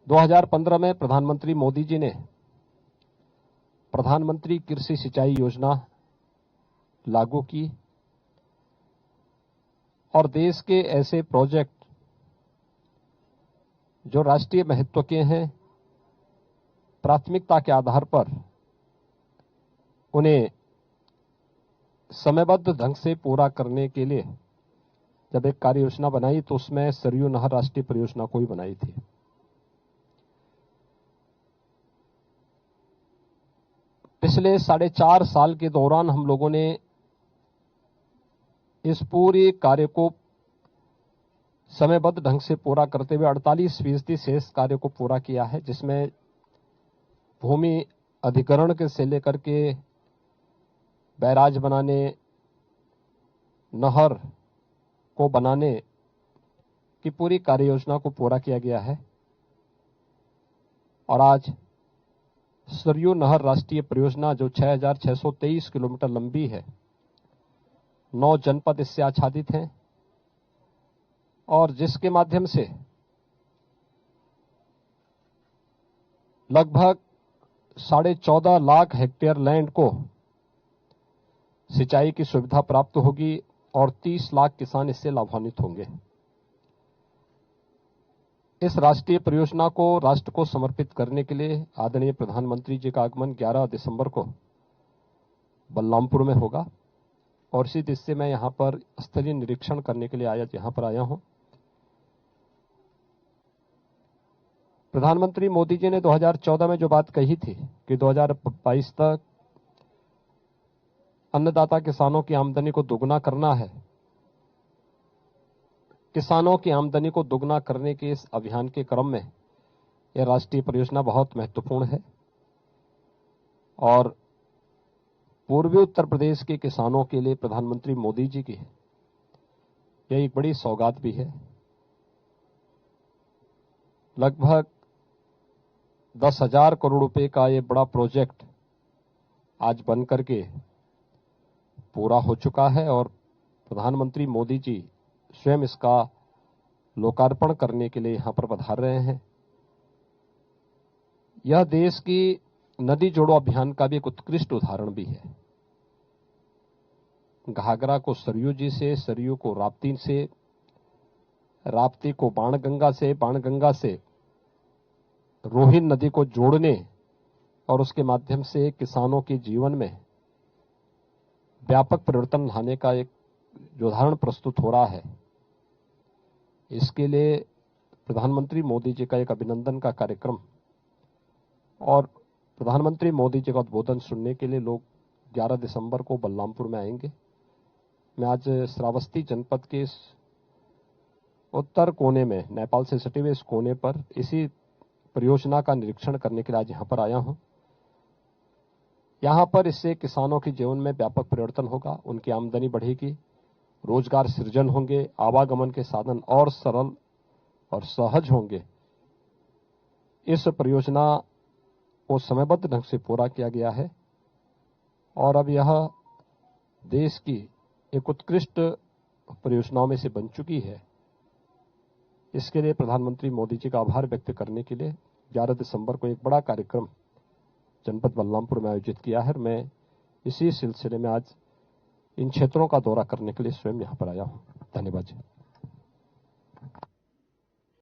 2015 में प्रधानमंत्री मोदी जी ने प्रधानमंत्री कृषि सिंचाई योजना लागू की और देश के ऐसे प्रोजेक्ट जो राष्ट्रीय महत्व के हैं, प्राथमिकता के आधार पर उन्हें समयबद्ध ढंग से पूरा करने के लिए जब एक कार्य योजना बनाई तो उसमें सरयू नहर राष्ट्रीय परियोजना को ही बनाई थी। पिछले 4.5 साल के दौरान हम लोगों ने इस पूरे कार्य को समयबद्ध ढंग से पूरा करते हुए 48% शेष कार्य को पूरा किया है, जिसमें भूमि अधिग्रहण के से लेकर के बैराज बनाने, नहर को बनाने की पूरी कार्य योजना को पूरा किया गया है। और आज सरयू नहर राष्ट्रीय परियोजना जो 6,623 किलोमीटर लंबी है, 9 जनपद इससे आच्छादित हैं और जिसके माध्यम से लगभग 14.5 लाख हेक्टेयर लैंड को सिंचाई की सुविधा प्राप्त होगी और 30 लाख किसान इससे लाभान्वित होंगे। इस राष्ट्रीय परियोजना को राष्ट्र को समर्पित करने के लिए आदरणीय प्रधानमंत्री जी का आगमन 11 दिसंबर को बलरामपुर में होगा और इसी दृष्टि से मैं यहां पर स्थलीय निरीक्षण करने के लिए यहां पर आया हूं। प्रधानमंत्री मोदी जी ने 2014 में जो बात कही थी कि 2022 तक अन्नदाता किसानों की आमदनी को दोगुना करना है, किसानों की आमदनी को दोगुना करने के इस अभियान के क्रम में यह राष्ट्रीय परियोजना बहुत महत्वपूर्ण है और पूर्वी उत्तर प्रदेश के किसानों के लिए प्रधानमंत्री मोदी जी की यह एक बड़ी सौगात भी है। लगभग 10,000 करोड़ रुपए का ये बड़ा प्रोजेक्ट आज बन करके पूरा हो चुका है और प्रधानमंत्री मोदी जी स्वयं इसका लोकार्पण करने के लिए यहां पर पधार रहे हैं। यह देश की नदी जोड़ो अभियान का भी एक उत्कृष्ट उदाहरण भी है। घाघरा को सरयू जी से, सरयू को राप्ती से, राप्ती को बाणगंगा से, बाणगंगा से रोहिन नदी को जोड़ने और उसके माध्यम से किसानों के जीवन में व्यापक परिवर्तन लाने का एक उदाहरण प्रस्तुत हो रहा है। इसके लिए प्रधानमंत्री मोदी जी का एक अभिनंदन का कार्यक्रम और प्रधानमंत्री मोदी जी का उद्बोधन सुनने के लिए लोग 11 दिसंबर को बलरामपुर में आएंगे। मैं आज श्रावस्ती जनपद के इस उत्तर कोने में, नेपाल से सटे हुए इस कोने पर इसी परियोजना का निरीक्षण करने के लिए आज यहां पर आया हूं। यहां पर इससे किसानों के जीवन में व्यापक परिवर्तन होगा, उनकी आमदनी बढ़ेगी, रोजगार सृजन होंगे, आवागमन के साधन और सरल और सहज होंगे। इस परियोजना को समयबद्ध ढंग से पूरा किया गया है और अब यह देश की एक उत्कृष्ट परियोजनाओं में से बन चुकी है। इसके लिए प्रधानमंत्री मोदी जी का आभार व्यक्त करने के लिए 11 दिसंबर को एक बड़ा कार्यक्रम जनपद बलरामपुर में आयोजित किया है। मैं इसी सिलसिले में आज इन क्षेत्रों का दौरा करने के लिए स्वयं यहां पर आया हूं। धन्यवाद जी।